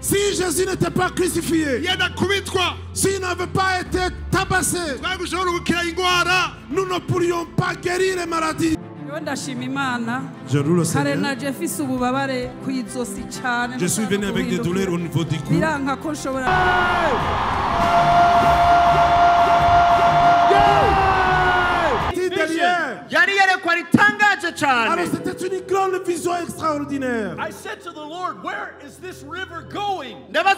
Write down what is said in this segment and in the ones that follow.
Si Jésus n'était pas crucifié, s'il n'avait pas été tabassé, nous ne pourrions pas guérir les maladies. Je loue le Seigneur. Je suis venu avec des douleurs au niveau du cou. Alors c'était une grande vision extraordinaire. I said to the Lord, where is this river going? Et alors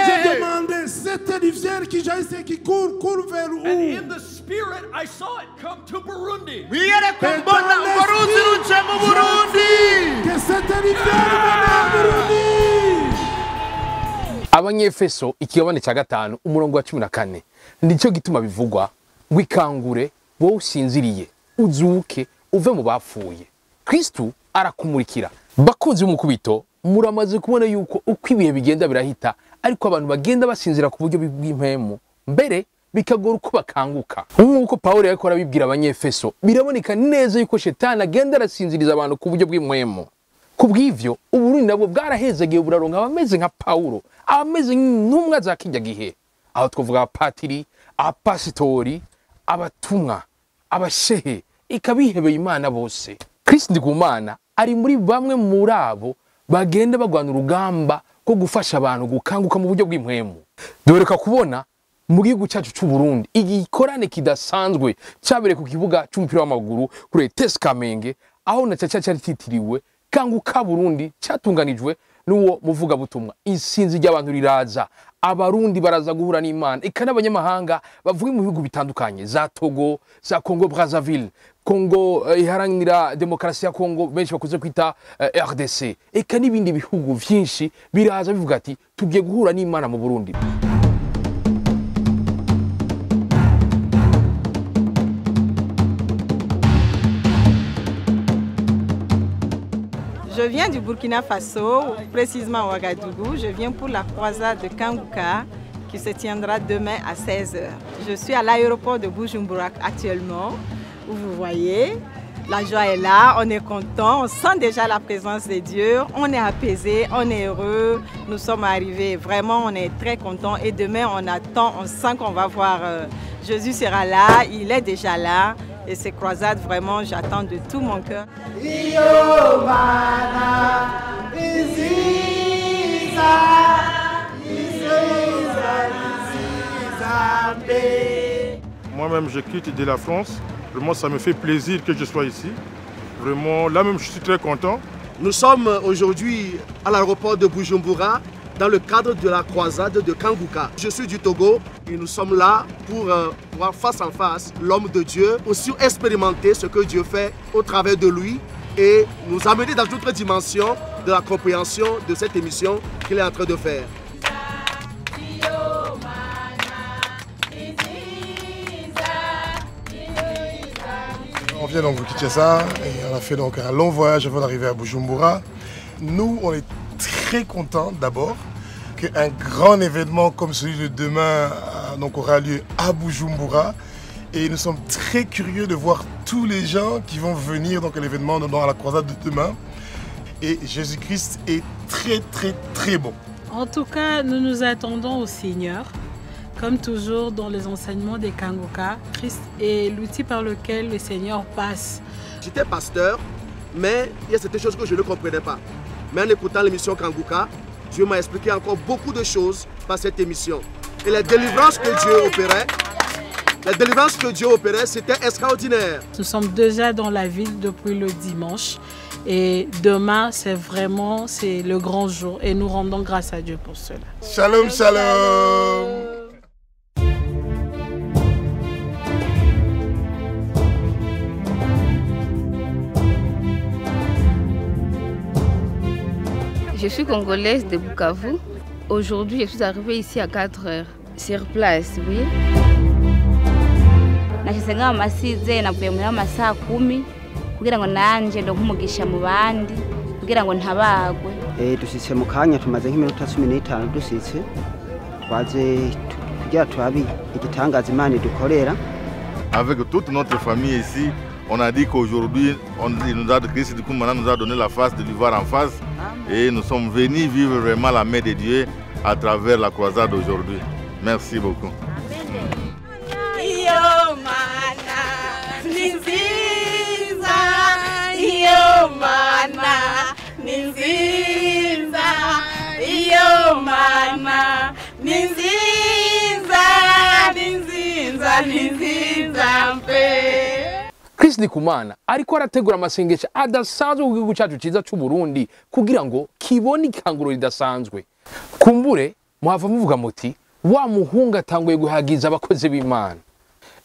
j'ai demandé, cette rivière qui jaillissait, qui court vers où? And in the spirit, I saw it come to Burundi. Que cette rivière venait à Burundi. Abanyefeso ikigabane cya 5 umurongo wa 14 nicyo gituma bivugwa wikangure wowe usinziriye uzuke uve mu bapfuye. Kristo arakumurikira. Bakunzi b'umukubito muramaze kubona yuko uko ibihe bigenda birahita ariko abantu bagenda basinzira ku buryo bw'impemu mbere bikagora uko bakanguka. Nk'uko Paulo yakora bibwira abanyefeso biraboneka neza yuko shetani agenda arasinziriza abantu ku buryo bw'impemu. Kubw'ivyo uburundi nabwo bwarahezagiye buraronka abameze nka Paulo, abameze nk'intumwa za kijya gihe. Aho twavuga abapatiri, abapasitori, abatumwa, abashehe, ikabihebeye Imana bose. Chrisndikumana ari muri bamwe muri abo bagenda bagwana urugamba ko gufasha abantu gukanguka mu buryo bw'impwemu. Doreka kubona mu gihugu cyacu cy'u Burundi igikorane kidasanzwe cyabere ku kibuga cy'umupira w'amaguru kuri Kamenge, aho na cyari titiriwe Kanguka Burundi, cyatunganijwe n'uwo muvugabutumwa. Isinzi ry'abantu riraza, abarundi baraza guhura n'Imana, eka n'abanyamahanga bavuye mu bihugu bitandukanye za Togo, za Congo Brazzaville, Congo iharanira demokarasi ya Congo benshi bakuze kwita RDC, eka n'ibindi bihugu byinshi biraza bivuga ati tugiye guhura n'Imana mu Burundi. Je viens du Burkina Faso, précisément à Ouagadougou. Je viens pour la croisade de KANGUKA qui se tiendra demain à 16 h. Je suis à l'aéroport de Bujumbura actuellement, où vous voyez, la joie est là, on est content, on sent déjà la présence de Dieu, on est apaisé, on est heureux, nous sommes arrivés, vraiment on est très contents et demain on attend, on sent qu'on va voir Jésus sera là, il est déjà là. Et ces croisades, vraiment, j'attends de tout mon cœur. Moi-même, je quitte de la France. Vraiment, ça me fait plaisir que je sois ici. Vraiment, là même, je suis très content. Nous sommes aujourd'hui à l'aéroport de Bujumbura dans le cadre de la croisade de KANGUKA. Je suis du Togo et nous sommes là pour voir face en face l'homme de Dieu, aussi expérimenter ce que Dieu fait au travers de lui et nous amener dans d'autres dimensions de la compréhension de cette émission qu'il est en train de faire. On vient donc de Kinshasa et on a fait donc un long voyage avant d'arriver à Bujumbura. Nous, on est très contents d'abord qu'un grand événement comme celui de demain donc aura lieu à Bujumbura. Et nous sommes très curieux de voir tous les gens qui vont venir donc à l'événement dans la croisade de demain. Et Jésus-Christ est très bon. En tout cas, nous nous attendons au Seigneur. Comme toujours dans les enseignements des KANGUKA, Christ est l'outil par lequel le Seigneur passe. J'étais pasteur, mais il y a certaines choses que je ne comprenais pas. Mais en écoutant l'émission KANGUKA, Dieu m'a expliqué encore beaucoup de choses par cette émission. Et les délivrances que Dieu opérait, c'était extraordinaire. Nous sommes déjà dans la ville depuis le dimanche. Et demain, c'est le grand jour. Et nous rendons grâce à Dieu pour cela. Shalom, shalom. Je suis congolaise de Bukavu. Aujourd'hui, je suis arrivée ici à 4 h sur place, oui. Nashisenga amasize navuye amasaha 10 kugira ngo nanje ndokumugisha mu bandi kugira ngo ntabagwe. Dusitse mu kanya tumaze nk'iminota 15 dusitse twaze kugira turabi igitangaza Imana dukorera. Avec toute notre famille ici, On a dit qu'aujourd'hui, chrisndikumana nous a donné la face de lui voir en face. Et nous sommes venus vivre vraiment la main de Dieu à travers la croisade d'aujourd'hui. Merci beaucoup. chrisndikumana ariko arategura amasengesho adasanzwe ku gihugu cyacu cyiza cy'u Burundi kugira ngo kibone ikanguro ridasanzwe. Kumbure muhava muvuga muti wa muhunga atanguye guhagiza abakozi b'Imana.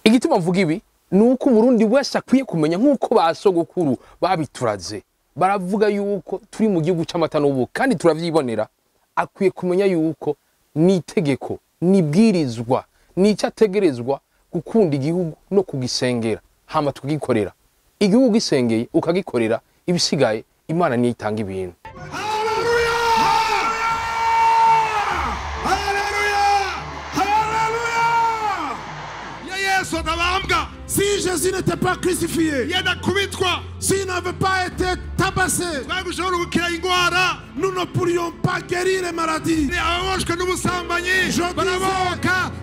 Igituma mvuga ibi nuko umurundi wese akwiye kumenya nkuko basogokuru babituraze. Baravuga yuko turi mu gihugu cy'amata n'ubuki kandi turavyibonera. Akwiye kumenya yuko ni itegeko, ni bwirizwa, ni icyategerezwa gukunda igihugu no kugisengera. Hama tukigikorera. Igihugu gisengeye ukagikorera ibisigaye Imana niyo itanga ibintu. Si Jésus n'était pas crucifié, s'il n'avait pas été tabassé, nous ne pourrions pas guérir les maladies. Je dis,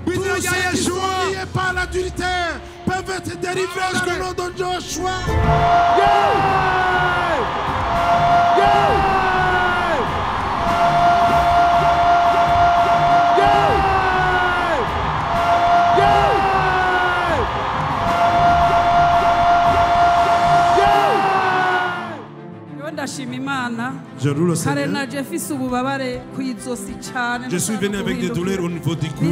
tous ceux qui sont liés par l'adultère peuvent être délivrés dans le nom de Joshua. Je loue le Seigneur. Je suis venu avec des douleurs au niveau du cou.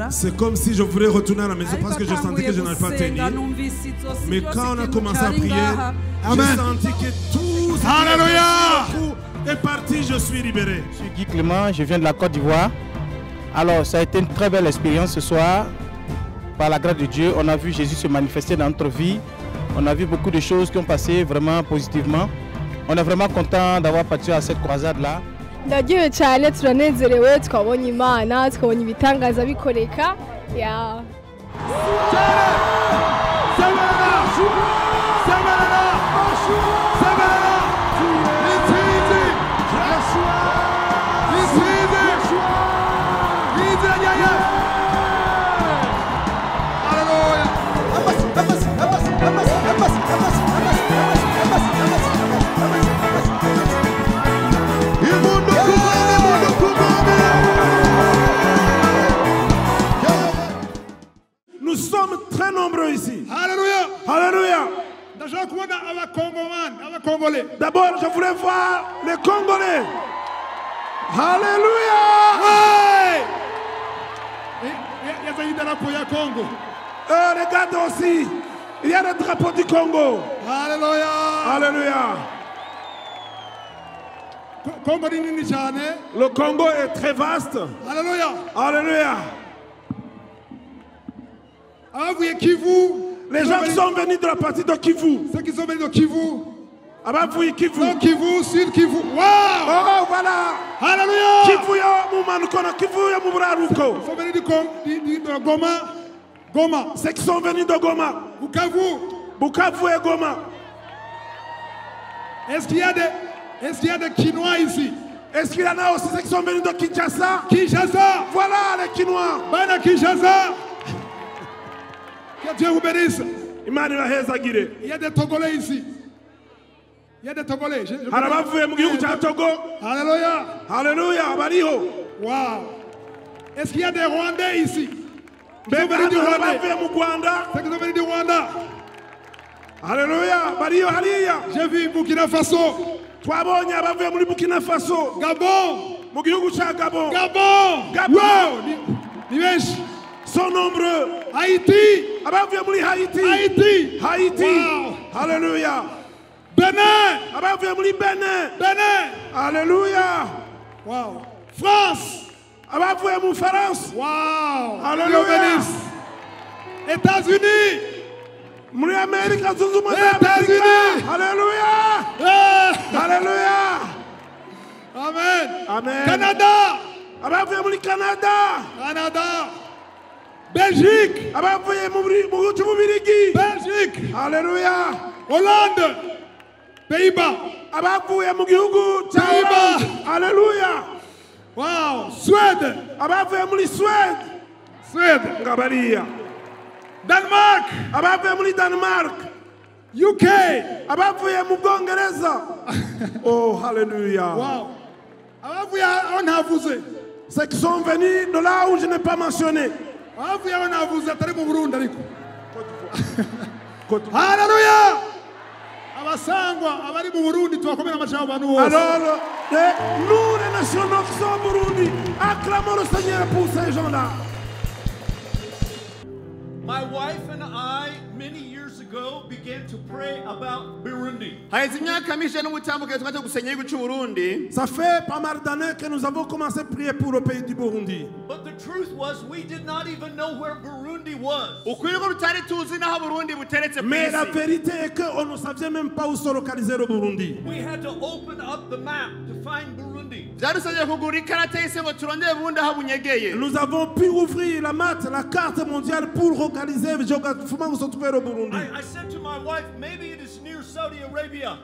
C'est comme si je voulais retourner à la maison parce que je sentais que je n'allais pas tenir. Mais quand on a commencé à prier, j'ai senti que tout est parti, je suis libéré. Je suis Guy Clément, je viens de la Côte d'Ivoire. Alors, ça a été une très belle expérience ce soir. Par la grâce de Dieu, on a vu Jésus se manifester dans notre vie. On a vu beaucoup de choses qui ont passé vraiment positivement. On est vraiment content d'avoir participé à cette croisade-là. Ndagiye cyane turanezerewe twabonye Imana twabonye ibitangaza bikoreka ya Nous sommes très nombreux ici. Alléluia. Alléluia. D'abord, je voulais voir les Congolais. Alléluia. Regarde aussi, il y a le drapeau du Congo. Alléluia. Alléluia. Le Congo est très vaste. Alléluia. Alléluia. Les gens qui sont venus de la partie de Kivu. Ceux qui sont venus de Kivu. Kivu. Non, Kivu, Sud Kivu. Wow! Oh, voilà. Alléluia. Kivu ya Moumanukona, Kivu ya Moubararuko. Ils sont venus de Goma. Goma. Ceux qui sont venus de Goma. Bukavu. Bukavu et Goma. Est-ce qu'il y a des Quinois ici? Est-ce qu'il y en a aussi ceux qui sont venus de Kinshasa? Kinshasa. Voilà les Quinois. Bana Kinshasa. Que Dieu vous bénisse. Il y a des Togolais ici. Il y a des Togolais. Alléluia. Alléluia. Wow. Est-ce qu'il y a des Rwandais ici? Ceux qui sont venus du Rwanda. Ceux qui sont venus du Rwanda. Alléluia. J'ai vu Burkina Faso. Burkina Faso. Gabon. Gabon. Wow. Sont nombreux. Haïti. Haïti. Wow. Alléluia. Benin. Benin. Alléluia. Wow. France. France. Wow. Alléluia. États-Unis. États-Unis. Alléluia. Alléluia. Amen. Amen. Canada. Canada. Belgique. Abavuye mu Bubiligi. Belgique. Alléluia. Hollande. Pays-Bas. Abavuye mu gihugu cya Hollande. Alléluia. Wow. Suède. Abavuye muri Suède. Suède. Ngabariya. Danemark. Abavuye muri Danemark. UK. Abavuye mu Bwongereza. Oh, hallelujah. Wow. Abavuye aho ntavuze. Ceux qui sont venus de là où je n'ai pas mentionné. Abavuye aho ntavuze atari mu Burundi ariko. Hallelujah. Abasangwa abari mu Burundi tubakomera amashyi abantu bose. Alors, nous les nationaux qui sont au Burundi, acclamons le Seigneur pour ces gens-là. My wife and I, many years ago, began to pray about Burundi. Ça fait pas mal d'années que nous avons commencé à prier pour le pays du Burundi. But the truth was, we did not even know where Burundi was. Mais la vérité est qu'on ne savait même pas où se localiser le Burundi. We had to open up the map to find Burundi. Nous avons pu ouvrir la carte mondiale pour localiser géographiquement où se trouvait le Burundi. I said to my wife, maybe it is near Saudi Arabia.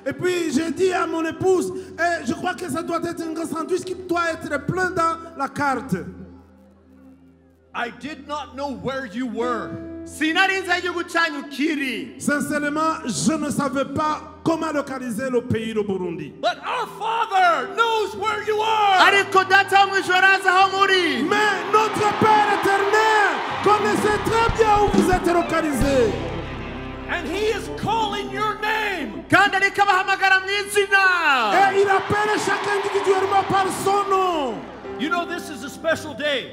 Et puis j'ai dit à mon épouse, je crois que ça doit être un grand sandwich qui doit être plein dans la carte. I did not know where you were. Sincèrement, je ne savais pas comment localiser le pays du Burundi. But our Father knows where you are. Mais notre Père éternel connaissait très bien où vous êtes localisé. And He is calling your name. Et il appelle chacun individuellement par son nom. You know, this is a special day.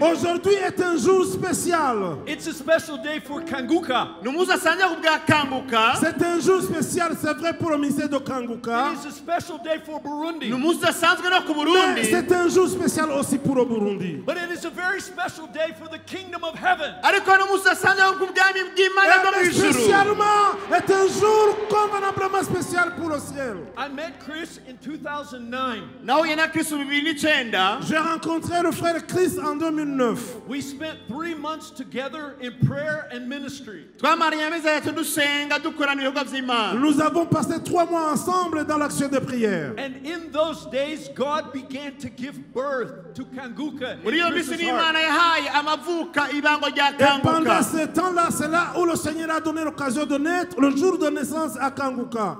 Aujourd'hui est un jour spécial. It's a special day for KANGUKA. C'est un jour spécial, c'est vrai pour le ministère de KANGUKA. It is a special day for Burundi. Mais c'est un jour spécial aussi pour le Burundi. But it is a very special day for the kingdom of heaven. Et spécialement est un jour convenablement spécial pour le ciel. I met Chris in 2009. J'ai rencontré le frère Chris en 2009. We spent 3 months together in prayer and ministry. Nous avons passé 3 mois ensemble dans l'action de prière. And in those days, God began to give birth to KANGUKA. Et pendant ce temps-là, c'est là où le Seigneur a donné l'occasion de naître, le jour de naissance à KANGUKA.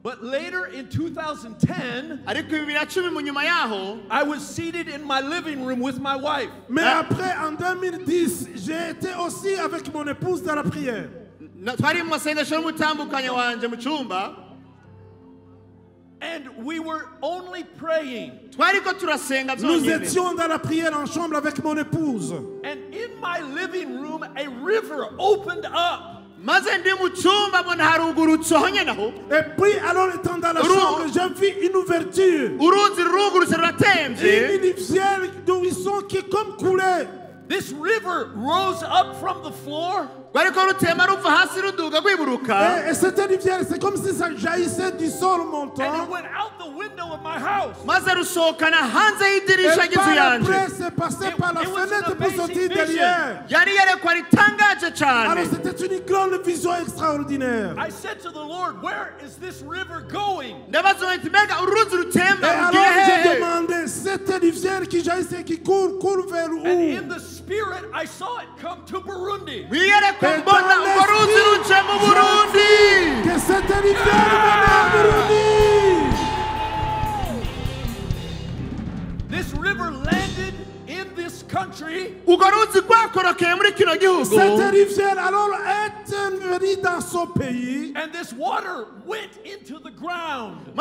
But later in 2010, I was seated in my living room with my wife. Mais après, en 2010, j'ai été aussi avec mon épouse dans la prière. And we were only praying. Nous étions dans la prière en chambre avec mon épouse. And in my living room, a river opened up. Et puis, alors étant dans la chambre, j'ai vu une ouverture. Et une rivière de ruisseau qui est comme coulée. This river rose up from the floor. Et cette rivière, c'est comme si ça jaillissait du sol montant. And it went out the window of my house. Et par après, c'est passé par la fenêtre pour sortir derrière. Alors c'était une grande vision extraordinaire. I said to the Lord, where is this river going? Et alors j'ai demandé, cette rivière qui jaillissait, qui court vers où? And in the spirit, I saw it come to Burundi. Que cette rivière venait à Burundi. This river landed in this country. Cette rivière alors est venue dans son pays. And this water went into the ground. Et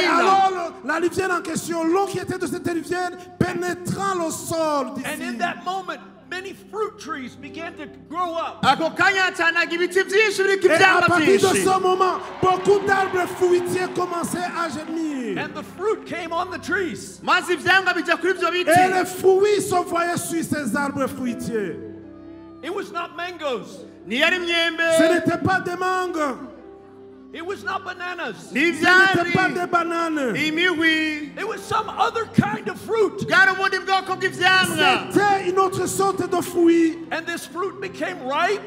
alors la rivière en question, l'eau qui était de cette rivière pénétrant le sol d'ici. And in that moment, many fruit trees began to grow up. Et à partir de ce moment, beaucoup d'arbres fruitiers commençaient à germer. And the fruit came on the trees. Et les fruits se voyaient sur ces arbres fruitiers. It was not mangoes. Ce n'était pas des mangues. It was not bananas. Ce n'était pas des bananes. It was some other kind of fruit. C'était une autre sorte de fruit. And this fruit became ripe.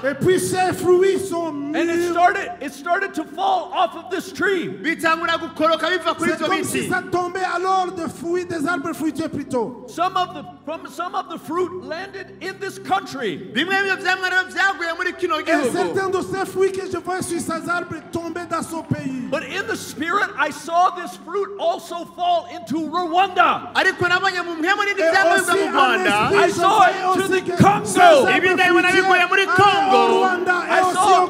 Et puis ces fruits sont mûrs. And it started to fall off of this tree. C'est comme si ça tombait alors des fruits, des arbres fruitiers plutôt. Some of the fruit landed in this country. Et certains de ces fruits que je vois sur ces arbres tombaient dans son pays. But in the spirit, I saw this fruit also fall into Rwanda. Et aussi I saw it to the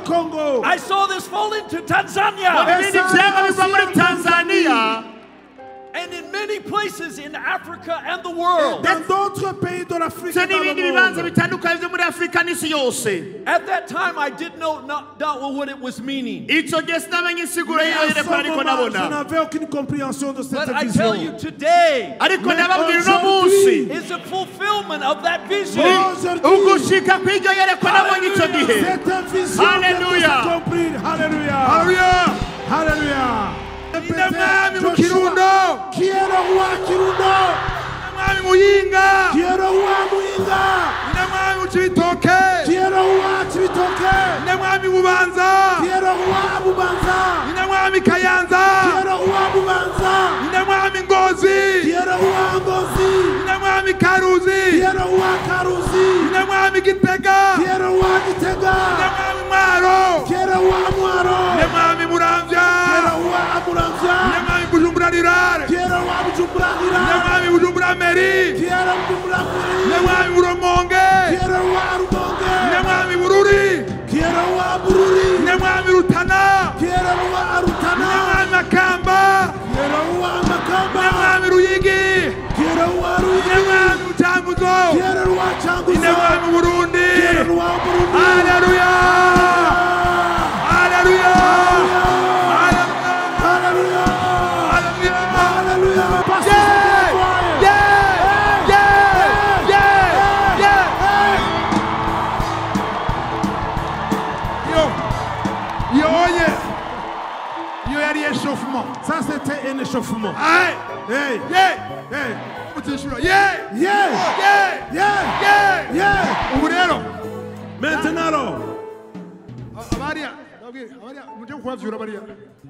Congo. I saw this fall into Tanzania. And in many places in Africa and the world. Dans d'autres pays de l'Afrique et dans le monde. At that time, I did not know what it was meaning. Je n'avais aucune compréhension de cette But I vision. tell you today, it's a fulfillment of that vision. Cette vision Hallelujah. Hallelujah. Hallelujah. Qui est le roi Kirundo? Qui est le roi Muyinga? Qui est le roi Chibitoke? Qui est le roi Chibitoke? Qui est le roi Bubanza? Kayanza? Qui est le roi Bubanza? Ngozi? Qui est le roi Ngozi? Karuzi? Qui est le roi Karuzi? Gitega? Qui est le roi Gitega? Mwaro? Qui est le roi Mwaro? Muramvya? Qui est le roi Muramvya? Bujumbura Rirare? Qui est le roi Bujumbura Rirare? Bujumbura Meri? Qui est le Bujumbura Meri? Rumonge? Qui est le roi Rumonge? Bururi? Qui est le roi Bururi? Rutana? Qui est le roi Rutana? Makamba? Qui est le roi Makamba? Ruyigi? Qui est le roi Ruyigi? Changuzo? Qui est le roi Changuzo? Burundi? Qui est le roi Burundi? Alléluia! Alléluia! Ça c'était un échauffement. Hey! Maintenant,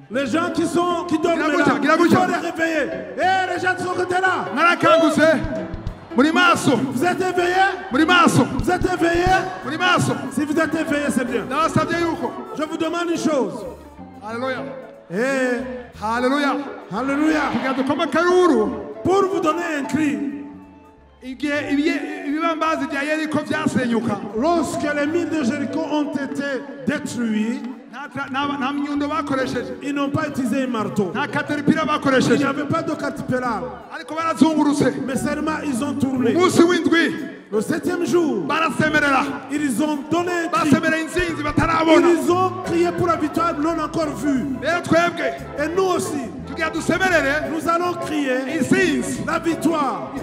les gens qui dorment là, il faut les réveiller. Les gens qui sont là. Vous êtes éveillés? Vous êtes éveillés? Si vous êtes éveillés, c'est bien. Je vous demande une chose. Alléluia. Alléluia. Alléluia. Pour vous donner un cri. Lorsque les mines de Jéricho ont été détruites, ils n'ont pas utilisé un marteau. Il n'y avait pas de caterpillar. Mais seulement ils ont tourné. Le 7e jour, ils ont donné un cri. Ils ont crié pour la victoire non encore vue. Et nous aussi, nous allons crier la victoire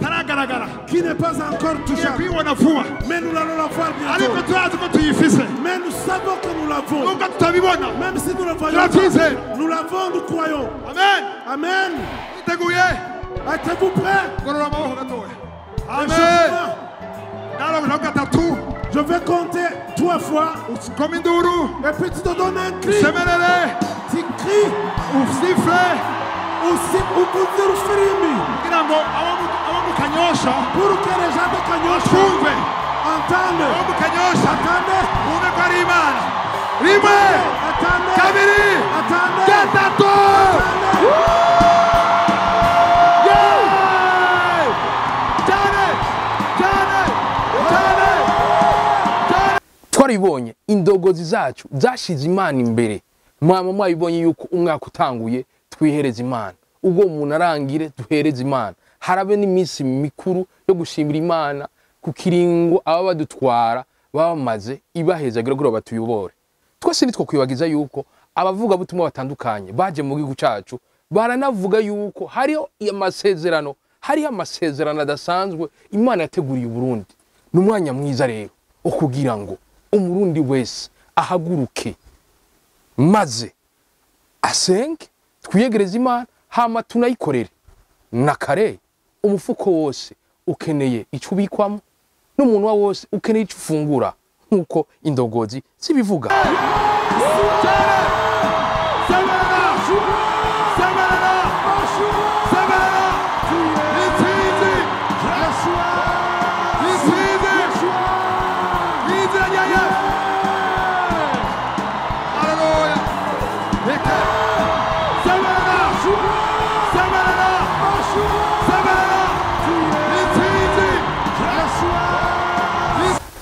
qui n'est pas encore touchée. Mais nous allons la voir bientôt. Mais nous savons que nous l'avons. Même si nous ne voyons pas, nous l'avons, nous croyons. Amen. Êtes-vous prêts? Amen. Je vais compter 3 fois. Et puis tu te donnes un cri. Tu cries. Ou siffler. Ou dire firimi. Pour que les gens de Kanyosha entendent. Attendez. twaribonye indogozi zacu zashize Imana imbere. Mwama mwabibonye yuko umwaka utanguye twihereza Imana, ubwo umuntu arangire duhereza Imana. Harabe n'iminsi mikuru yo gushimira Imana ku kiringo aba badutwara bamaze ibaheza guragura batuyobore. Twese nitwo kwibagiza yuko abavuga butumwa batandukanye baje mu gihugu cyacu baranavuga yuko hariho amasezerano, hariho amasezerano adasanzwe Imana yateguriye uBurundi. N'umwanya mwiza rero okugira ngo umurundi wese ahaguruke maze asenge twiyegereza Imana hama tunayikorere na kare umufuko wose ukeneye icyo ubikwamo n'umunwa wose ukeneye icyo ufungura nkuko indogozi zibivuga.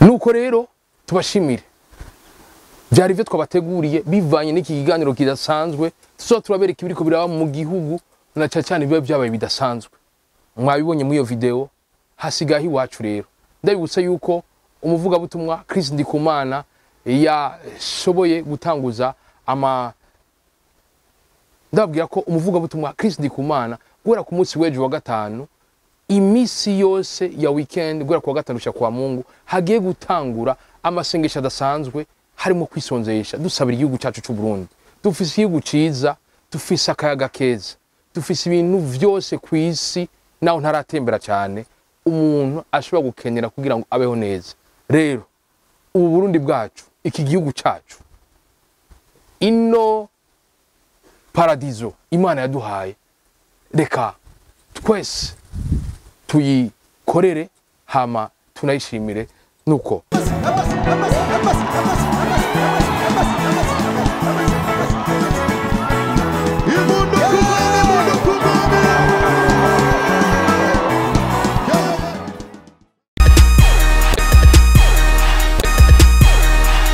Nuko rero tubashimire byari byo twabateguriye bivanye n'iki kiganiro kidasanzwe tuzo turabereka ibiriko biraba mu gihugu na cyane biba byabaye bidasanzwe mwabibonye muri iyo video hasigaye iwacu rero ndabibutsa yuko umuvugabutumwa chrisndikumana yashoboye gutanguza ndabwira ko umuvugabutumwa chrisndikumana guhera ku munsi w'ejo wa gatanu imisi yose ya weekend guhera ku wa gatanu sha kwa Mungu hagiye gutangura amasengesho adasanzwe harimo kwisonzesha dusabira igihugu cyacu cy'u Burundi. Dufise igihugu ciza, dufise akayaga keza, dufise ibintu vyose ku isi naho ntaratembera cyane umuntu ashobora gukenera kugira ngo abeho neza. Rero ubu Burundi bwacu, iki gihugu cyacu, ino paradizo Imana yaduhaye, reka twese tuyikorere hama tunayishimire nuko